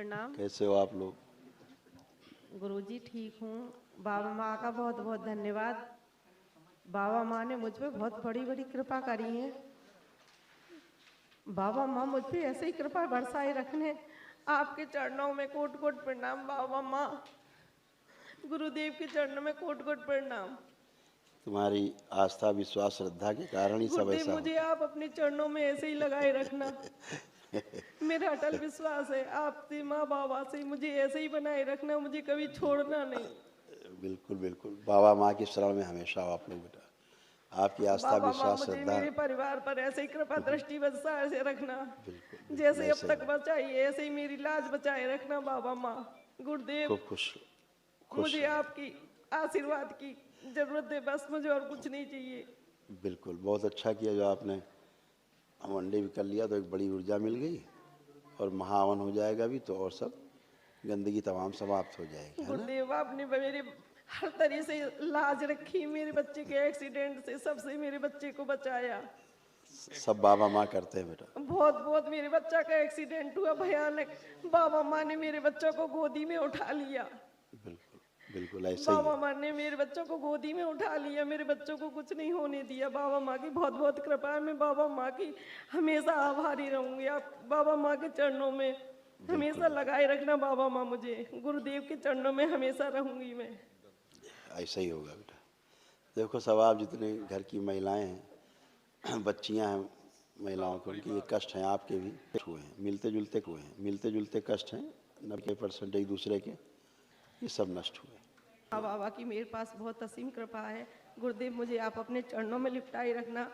प्रणाम। कैसे हो आप लोग? गुरुजी ठीक हूँ। बाबा माँ का बहुत बहुत धन्यवाद। बाबा माँ ने मुझ पे बहुत बड़ी बड़ी कृपा करी है। बाबा माँ मुझ पे ऐसे ही कृपा बरसाए रखने। आपके चरणों में कोट कोट प्रणाम बाबा माँ। गुरुदेव के चरणों में कोट कोट प्रणाम। तुम्हारी आस्था विश्वास श्रद्धा के कारण ही सब गुरुदेव ऐसा मुझे होता आप अपने चरणों में ऐसे ही लगाए रखना। मेरा अटल विश्वास है आपसे, माँ बाबा से मुझे ऐसे ही बनाए रखना, मुझे कभी छोड़ना नहीं। है। बिल्कुल बिल्कुल, बाबा माँ की शरण में हमेशा हो आप लोग बेटा। आपकी आस्था बाबा माँ विश्वास मुझे श्रद्धा मेरे परिवार पर ऐसे ही कृपा दृष्टि बरसाए से रखना। बिल्कुल बिल्कुल जैसे अब ऐसे ही तक बचाई है ऐसे ही मेरी लाज बचाए रखना बाबा माँ। गुरुदेव खूब खुश खुश मुझे रहो। आपकी आशीर्वाद की जरूरत है, बस मुझे और कुछ नहीं चाहिए। बिल्कुल, बहुत अच्छा किया जो आपने मंडे भी कर लिया तो एक बड़ी ऊर्जा मिल गई और महावन हो जाएगा भी तो और सब गंदगी तमाम समाप्त हो जाएगी, है ना? गुरुदेव आपने मेरे हर तरह से लाज रखी, मेरे बच्चे के एक्सीडेंट से सबसे मेरे बच्चे को बचाया। सब बाबा माँ करते हैं बेटा। बहुत बहुत मेरे बच्चा का एक्सीडेंट हुआ भयानक। बाबा माँ ने मेरे बच्चों को गोदी में उठा लिया। बिल्कुल बिल्कुल ऐसा ही बाबा है। माँ ने मेरे बच्चों को गोदी में उठा लिया, मेरे बच्चों को कुछ नहीं होने दिया। बाबा माँ की बहुत बहुत कृपा है। मैं बाबा माँ की हमेशा आभारी रहूंगी। आप बाबा माँ के चरणों में बिल्कुल हमेशा लगाए रखना बाबा माँ मुझे। गुरुदेव के चरणों में हमेशा रहूंगी मैं। ऐसा ही होगा बेटा। देखो सब आप जितने घर की महिलाएं हैं बच्चियां हैं महिलाओं के, उनके ये कष्ट हैं आपके भी हुए हैं, मिलते जुलते कष्ट हैं 90% एक दूसरे के, ये सब नष्ट हुए। माँ बाबा की मेरे पास बहुत असीम कृपा है। गुरुदेव मुझे आप अपने चरणों में लिपटाए रखना।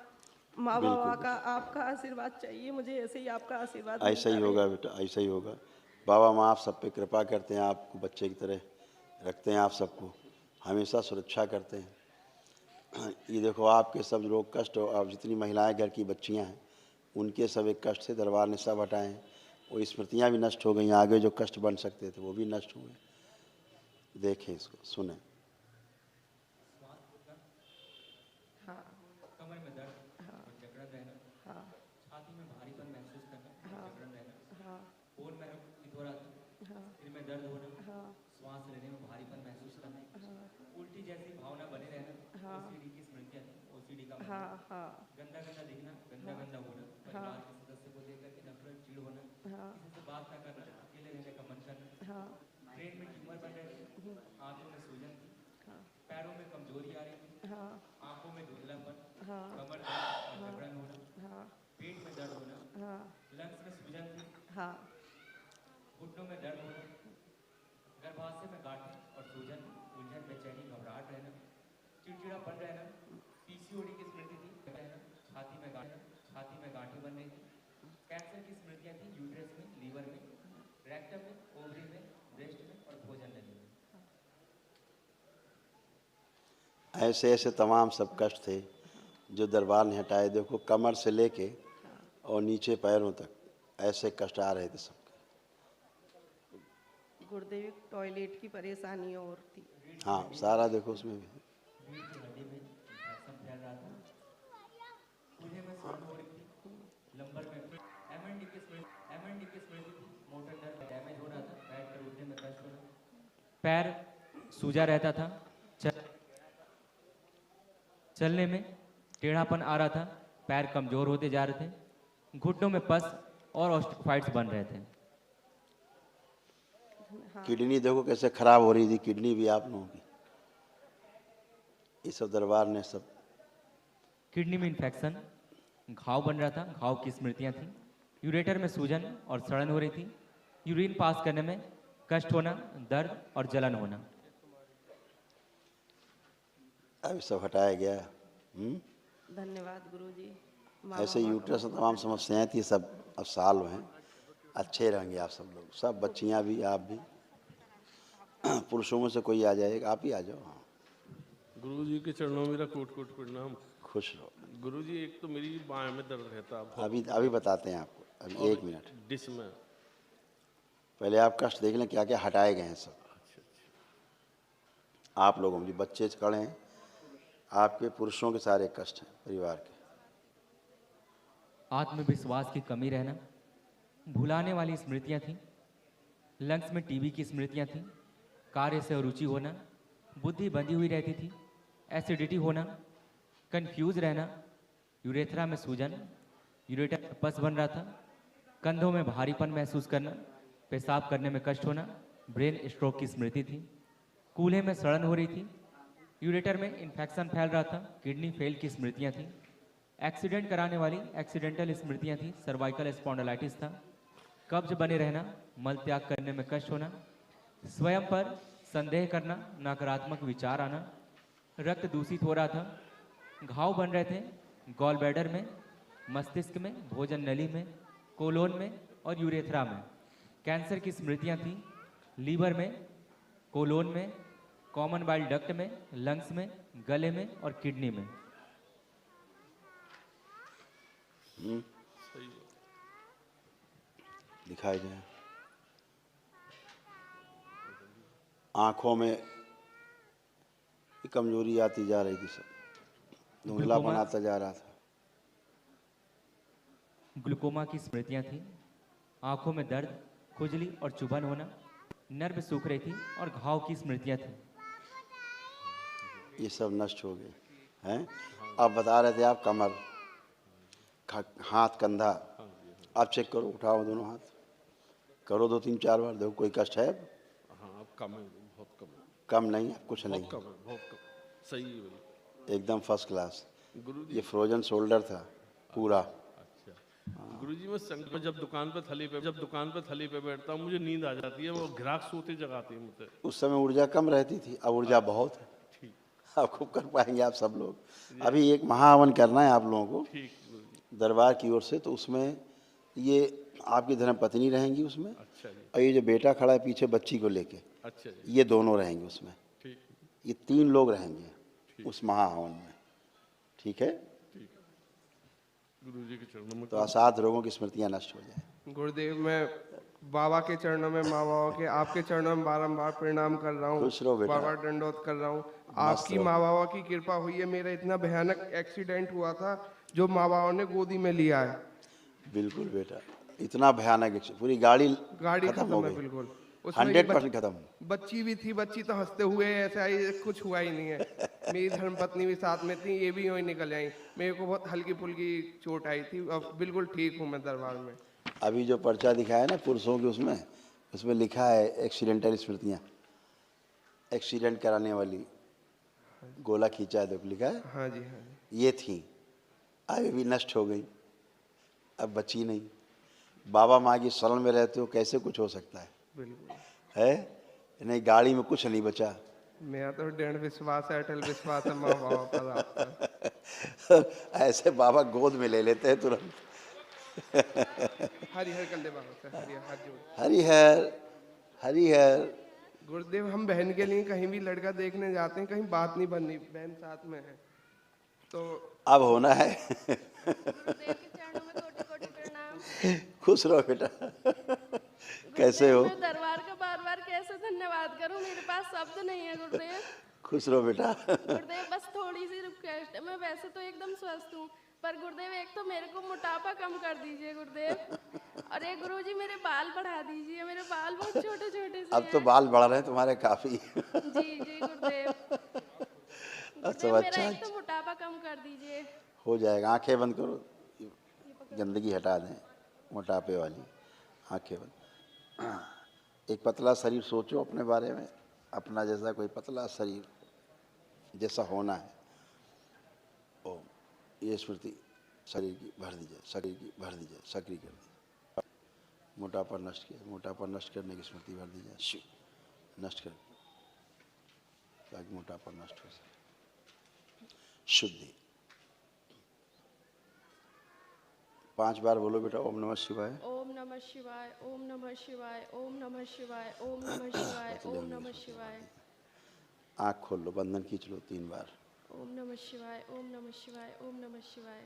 माँ बिल्कुल बाबा का बेटा, आपका आशीर्वाद चाहिए मुझे, ऐसे ही आपका आशीर्वाद ऐसा मिलता ही रहे। होगा बेटा, ऐसा ही होगा। बाबा माँ आप सब पे कृपा करते हैं, आपको बच्चे की तरह रखते हैं, आप सबको हमेशा सुरक्षा करते हैं। ये देखो आपके सब लोग कष्ट, अब जितनी महिलाएं घर की बच्चियां हैं उनके सब एक कष्ट से दरबार ने सब हटाए हैं। वो स्मृतियां भी नष्ट हो गई, आगे जो कष्ट बन सकते थे वो भी नष्ट हुए। देखें इसको, सुने। हाँ कमर में दर्द हाँ और जकड़न रहना, हाँ छाती में भारीपन महसूस करना और हाँ जकड़न रहना, हाँ बोन में कठोरापन, हाँ सिर में दर्द होना, हाँ श्वास लेने में भारीपन महसूस करना, हाँ उल्टी जैसी भावना बने रहना, हाँ ओसीडी की स्मृतियाँ थी, ओसीडी का हाँ मतलब हाँ गंदा गंदा दिखना, गंदा हाँ गंदा होना, हाँ परिवार के सदस्य को देख करके नफरत, चिढ़ होना, हाँ किसी से बात ना करना, अकेले रहने का मन करना, हाँ ब्रेन में ट्यूमर बन रहे थे, आंतों में सूजन थी, हाँ पैरों में कमजोरी आ रही थी, हाँ आंखों में धुंधलापन, हाँ कमर दर्द और हाँ जकड़न होना, हाँ पेट में दर्द होना, हाँ लंग्स में सूजन थी, हाँ घुटनों में दर्द होना, गर्भाशय में गांठें और सूजन, उलझन, बेचैनी, घबराहट रहना, चिड़चिड़ापन रहना, पीसीओडी की स्मृति थी रहना, छाती में गांठें बन रही थी, कैंसर की स्मृतियां थी यूट्रस में, लीवर में, रेक्टम में, ओवरी में, ब्रेस्ट में और भोजन नली में। ऐसे ऐसे तमाम सब कष्ट थे जो दरबार ने हटाए। देखो कमर से लेके और नीचे पैरों तक ऐसे कष्ट आ रहे थे सबके। गुरुदेव टॉयलेट की परेशानी और थी। हाँ सारा देखो उसमें भी। रीढ़ की हड्डी में इन्फेक्शन फैल रहा था, कूल्हे में सूजन हो रही थी, लंबर में एमएनडी की स्मृति थी, मोटर नर्व डैमेज हो रहा था, बैठ कर उठने में कष्ट होना, पैर सूजा रहता था, चलने में टेढ़ापन आ रहा था, पैर कमजोर होते जा रहे थे, घुटनों में पस और ऑस्टियोफाइट्स बन रहे थे। हाँ किडनी देखो कैसे खराब हो रही थी, किडनी भी आप लोगों की। ये सब दरबार ने सब। किडनी में इन्फेक्शन, घाव बन रहा था, घाव की स्मृतियां थी, यूरेटर में सूजन और सड़न हो रही थी, यूरिन पास करने में कष्ट होना, दर्द और जलन होना। अब सब हटाया गया। धन्यवाद गुरुजी। माँ ऐसे बाबा का यूट्रस में बहुत तमाम बहुत समस्याएं थी, सब अब साल हैं, अच्छे रहेंगे आप सब लोग, सब बच्चियां भी, आप भी। पुरुषों में से कोई आ जाएगा, आप ही आ जाओ। हाँ गुरु जी के चरणों में मेरा कोट कोट प्रणाम। खुश रहो। गुरु जी एक तो मेरी बाएं में दर्द रहता है अभी बहुत, अभी बताते हैं आपको, अभी और 1 मिनट। डिस में। पहले आप कष्ट देख लें क्या क्या हटाए गए हैं सब। आप लोगों में बच्चे खड़े हैं, आपके पुरुषों के सारे कष्ट हैं परिवार के। आत्मविश्वास की कमी रहना, भुलाने वाली स्मृतियां थी, लंग्स में टीबी की स्मृतियां थीं, कार्य से अरुचि होना, बुद्धि बंधी हुई रहती थी, एसिडिटी होना, कंफ्यूज रहना, यूरेथ्रा में सूजन, यूरेटर में पस बन रहा था, कंधों में भारीपन महसूस करना, पेशाब करने में कष्ट होना, ब्रेन स्ट्रोक की स्मृति थी, कूल्हे में सड़न हो रही थी, यूरेटर में इन्फेक्शन फैल रहा था, किडनी फेल की स्मृतियां थी, एक्सीडेंट कराने वाली एक्सीडेंटल स्मृतियां थी, सर्वाइकल स्पॉन्डिलाइटिस था, कब्ज बने रहना, मल त्याग करने में कष्ट होना, स्वयं पर संदेह करना, नकारात्मक विचार आना, रक्त दूषित हो रहा था, घाव बन रहे थे गॉल ब्लैडर में, मस्तिष्क में, भोजन नली में, कोलोन में और यूरेथ्रा में, कैंसर की स्मृतियां थी, लीवर में, कोलोन में, कॉमन बाइल डक्ट में, लंग्स में, गले में और किडनी में। दिखाई दे। आंखों में कमजोरी आती जा रही थी, सब धुंधलापन आता जा रहा था। ग्लूकोमा की स्मृतियां थी, आंखों में दर्द, खुजली और चुभन होना, नर्व सूख रही थी और घाव की स्मृतियां थी। ये सब नष्ट हो गए हैं। आप बता रहे थे आप कमर, हाथ, कंधा, आप चेक करो, उठाओ दोनों हाथ, करो 2-3-4 बार, देखो कोई कष्ट है अब? हाँ अब कम है, बहुत कम है। कम नहीं, कुछ नहीं, बहुत कम है, बहुत कम, सही है बिल्कुल। एकदम फर्स्ट क्लास। गुरुजी ये फ्रोजन शोल्डर था पूरा। अच्छा गुरुजी, मैं संग में जब दुकान पे थली पे बैठता हूँ, मुझे नींद आ जाती है, वो ग्राहक सोते जगाती है मुझे। उस समय ऊर्जा कम रहती थी, अब ऊर्जा बहुत है। ठीक आप खूब कर पाएंगे आप सब लोग। अभी एक महाहवन करना है आप लोगों को ठीक गुरुजी। दरबार की ओर से, तो उसमें ये आपकी धर्मपत्नी रहेंगी उसमें, अच्छा जी, और ये जो बेटा खड़ा है पीछे बच्ची को लेके, अच्छा जी, ये दोनों रहेंगे उसमें। ठीक ये 3 लोग रहेंगे उस महाहवन में, ठीक है? ठीक। गुरुजी के चरणों में तो असाध रोगों की स्मृतियां नष्ट हो जाए। गुरुदेव, मैं बाबा के चरणों में, माँ बाबा के, आपके चरणों में बारंबार प्रणाम कर रहा हूँ, खुश रहो बेटा। बाबा दंडोत कर रहा हूँ। आपकी रहो। माँ बाबा की कृपा हुई है। मेरा इतना भयानक एक्सीडेंट हुआ था जो माँ बाबा ने गोदी में लिया है। बिल्कुल बेटा, इतना भयानक, पूरी गाड़ी गाड़ी खत्म हो खत्म है गई, बिल्कुल। उसमें ये 100% खत्म। बच्ची भी थी, बच्ची तो हंसते हुए ऐसा ही, कुछ हुआ ही नहीं है। मेरी धर्मपत्नी भी साथ में थी, ये भी यूँ ही निकल आई। मेरे को बहुत हल्की फुल्की चोट आई थी, अब बिल्कुल ठीक हूँ मैं दरबार में। अभी जो पर्चा दिखाया ना पुरुषों के, उसमें लिखा है एक्सीडेंटल स्मृतियाँ, एक्सीडेंट कराने वाली गोला खींचा है, देखो लिखा है। हाँ जी, हाँ जी। ये थी, अभी भी नष्ट हो गई, अब बची नहीं। बाबा माँ की शरण में रहते हो, कैसे कुछ हो सकता है? बिल्कुल है नहीं, गाड़ी में कुछ नहीं बचा। मेरा तो दृढ़ विश्वास है, अटल विश्वास है माँ बाबा पर आपका। ऐसे बाबा गोद में ले लेते हैं तुरंत। हरिहर कंदे बाबा से, हरिहर हाथ जोड़। हरिहर हरिहर। गुरुदेव, हम बहन के लिए कहीं भी लड़का देखने जाते हैं, कहीं बात नहीं बननी, बहन साथ में है तो अब होना है। गुरुदेव के चरणों में कोटि-कोटि प्रणाम। खुश रहो बेटा। कैसे हो? मैं दरबार का बार-बार कैसे धन्यवाद करूं, मेरे पास शब्द नहीं है गुरुदेव। खुश रहो बेटा। गुरुदेव बस थोड़ी सी रिक्वेस्ट है, मैं वैसे तो एकदम स्वस्थ हूँ, पर गुरुदेव एक तो मेरे को मोटापा कम कर दीजिए गुरुदेव, और एक गुरुजी मेरे बाल बढ़ा दीजिए, मेरे बाल बहुत छोटे छोटे से अब तो बाल बढ़ रहे हैं तुम्हारे काफी। जी जी गुरुदेव। अच्छा गुरुदेव, मेरा अच्छा, एक तो मोटापा कम कर दीजिए। हो जाएगा। आंखें बंद करो, गंदगी हटा दें, मोटापे वाली आंखें बंद। एक पतला शरीर सोचो अपने बारे में, अपना जैसा कोई पतला शरीर जैसा होना है। ओ ये स्मृति शरीर की भर दी जाए, शरीर की भर दी जाए, सक्रिय कर दी, मोटापा नष्ट किया, मोटापा नष्ट करने की स्मृति भर दी जाए, शिव नष्ट कर, ताकि मोटापा नष्ट हो सके। शुद्धि 5 बार बोलो बेटा, ओम नमः शिवाय। ओम नमः शिवाय, ओम नमः शिवाय, ओम नमः शिवाय, ओम नमः शिवाय, ओम नमः शिवाय। आँख खोल लो, बंधन खींच लो 3 बार। ओम नमः शिवाय, ओम नमः शिवाय, ओम नमः शिवाय।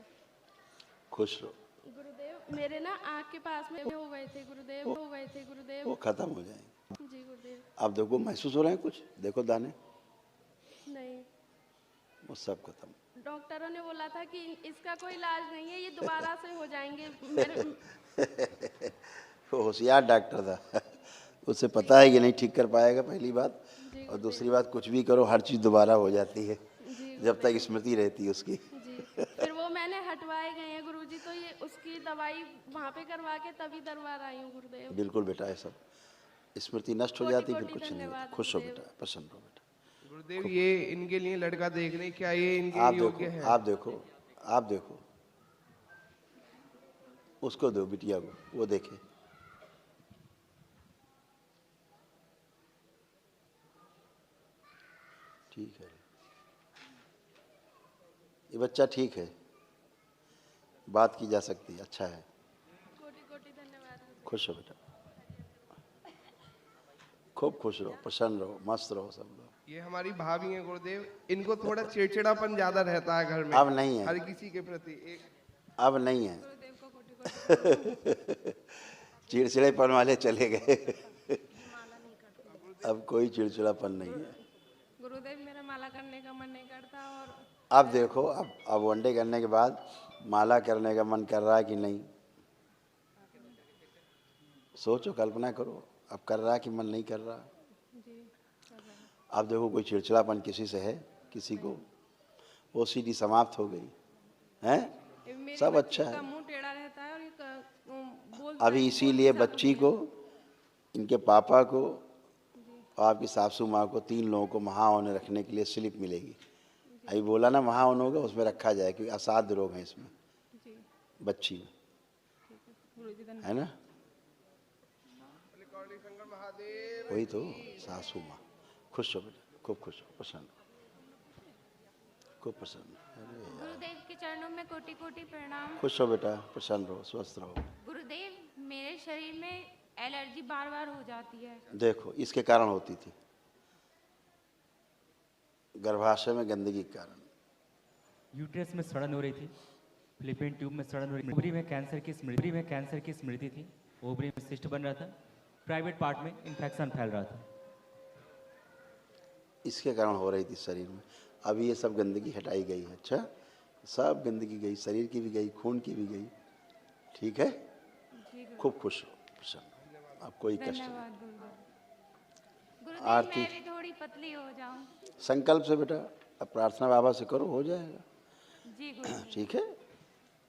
खुश रहो, गुरुदेव, मेरे ना आँख के पास में हो गए थे गुरुदेव, हो गए थे गुरुदेव। वो खत्म हो जाएंगे। जी गुरुदेव। अब देखो महसूस हो रहे हैं कुछ, देखो दाने, नहीं, वो सब खत्म। डॉक्टरों ने बोला था कि इसका कोई इलाज नहीं है, ये दोबारा से हो जाएंगे। मेरे वो होशियार डॉक्टर था। उसे पता है कि नहीं ठीक कर पाएगा, पहली बात। जी और दूसरी बात, कुछ भी करो हर चीज़ दोबारा हो जाती है जी जब तक स्मृति रहती है उसकी। जी। फिर वो मैंने हटवाए गए हैं गुरुजी, तो ये उसकी दवाई वहाँ पे करवा के तभी दरबार आई हूँ गुरुदेव। बिल्कुल बेटा, ये सब स्मृति नष्ट हो कोटि जाती, फिर कोटि कुछ नहीं होता। धन्यवाद खुश हो गुरुदेव। बेटा, प्रसन्न रहो बेटा। गुरुदेव ये इनके लिए लड़का देख रहे हैं, क्या ये इनके आप योग्य देखो, है? आप देखो, आप देखो, उसको दो बिटिया को, वो देखे। ठीक है, ये बच्चा ठीक है, बात की जा सकती है, अच्छा है। कोटि कोटि धन्यवाद गुरुदेव। खुश हो बेटा, खूब खुश रहो, प्रसन्न रहो, मस्त रहो सब लोग। ये हमारी भाभी हैं गुरुदेव, इनको थोड़ा चिड़चिड़ापन ज्यादा रहता है घर में, अब नहीं है, हर किसी के प्रति एक। अब नहीं है। गुरुदेव को कोटि कोटि चिड़चिड़ेपन वाले चले गए। अब कोई चिड़चिड़ापन नहीं है। गुरुदेव मेरा माला करने का मन नहीं करता। और अब देखो, अब वनडे करने के बाद माला करने का मन कर रहा है कि नहीं? सोचो, कल्पना करो, अब कर रहा है कि मन नहीं कर रहा? अब देखो, कोई चिड़चिड़ापन किसी से है? किसी को? ओसीडी समाप्त हो गई है, मेरी सब बच्ची अच्छा का है। मुंह टेढ़ा रहता है और ये बोलता अभी है, इसीलिए बोलती बच्ची को, इनके पापा को और आपकी सासू माँ को, 3 लोगों को महावन रखने के लिए स्लिप मिलेगी। अभी बोला ना महावन होगा, उसमें रखा जाए, क्योंकि असाध्य रोग हैं इसमें, जी बच्ची में, गुरुजी धन्यवाद। है ना? वही तो सासू माँ। खुश हो बेटा, खूब खुश हो, प्रसन्न, खूब प्रसन्न। अरे गुरुदेव के चरणों में कोटि कोटि प्रणाम। खुश हो बेटा, प्रसन्न रहो, स्वस्थ रहो। गुरुदेव मेरे शरीर में एलर्जी बार बार हो जाती है। देखो, इसके कारण होती थी, गर्भाशय में गंदगी के कारण। यूट्रस में सड़न हो रही थी, फिलिपिन ट्यूब में सड़न हो रही थी, ओवरी में कैंसर की स्मृति थी, ओवरी में सिस्ट बन रहा था, प्राइवेट पार्ट में इन्फेक्शन फैल रहा था। इसके कारण हो रही थी शरीर में। अभी ये सब गंदगी हटाई गई है। अच्छा, सब गंदगी गई, शरीर की भी गई, खून की भी गई। ठीक है, खूब खुश हो, प्रसन्न, अब कोई कष्ट नहीं। धन्यवाद गुरुदेव। गुरुदेव आरती। मैं भी थोड़ी पतली हो जाऊं। संकल्प से बेटा, अब प्रार्थना बाबा से करो, हो जाएगा। जी गुरुदेव। ठीक है,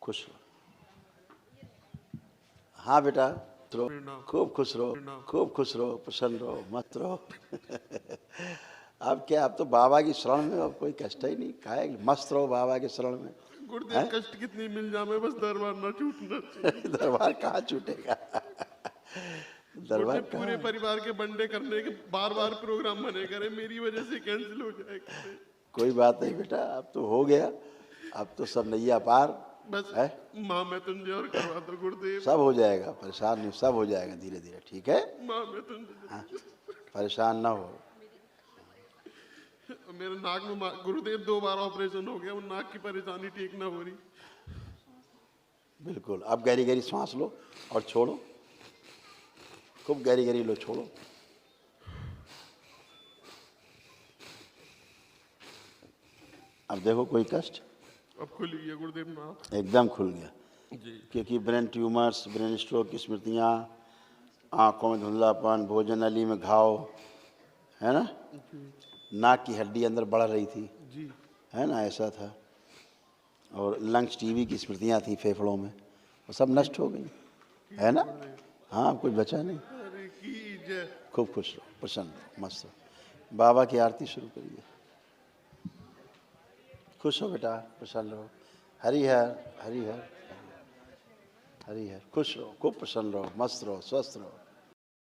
खुश रहो। हाँ बेटा, खूब खुश रहो, खूब खुश रहो, प्रसन्न रहो, मस्त रहो। अब क्या, अब तो बाबा की शरण में अब कोई कष्ट ही नहीं, काहे मस्त रहो बाबा के शरण में। गुरुदेव कष्ट कितनी मिल जाए, बस दरबार ना छूटना चाहिए। दरबार कहाँ छूटेगा? दरबार गुरुदेव पूरे परिवार के बंडे करने के बार बार प्रोग्राम बने करे, मेरी वजह से कैंसिल हो जाए। कोई बात नहीं बेटा, अब तो हो गया, अब तो सब नैया पार बस है, माँ मैं तुझे और करवा दो गुरुदेव। सब हो जाएगा, परेशान नहीं, सब हो जाएगा धीरे धीरे। ठीक है, माँ मैं तुझे। हाँ, परेशान ना हो। मेरे नाक में गुरुदेव 2 बार ऑपरेशन हो गया, वो नाक की परेशानी ठीक ना हो रही। बिल्कुल, अब गहरी गहरी सांस लो और छोड़ो, खूब गहरी गहरी लो, छोड़ो। अब देखो, कोई कष्ट? अब खुल गया गुरुदेव नाक एकदम खुल गया, जी। क्योंकि ब्रेन ट्यूमर्स, ब्रेन स्ट्रोक की स्मृतियाँ, आँखों में धुंधलापन, भोजन नली में घाव, है ना, नाक की हड्डी अंदर बढ़ रही थी, जी है ना, ऐसा था। और लंग्स, टीबी की स्मृतियाँ थी फेफड़ों में, वो सब नष्ट हो गई, है ना? हाँ, कुछ बचा नहीं। अरे की जय। खूब खुश रहो, प्रसन्न रहो, मस्त रहो। बाबा की आरती शुरू करिए। खुश हो बेटा, प्रसन्न रहो। हरि हर, हरि हर, हरि हर। खुश रहो, खूब प्रसन्न रहो, मस्त रहो, स्वस्थ रहो।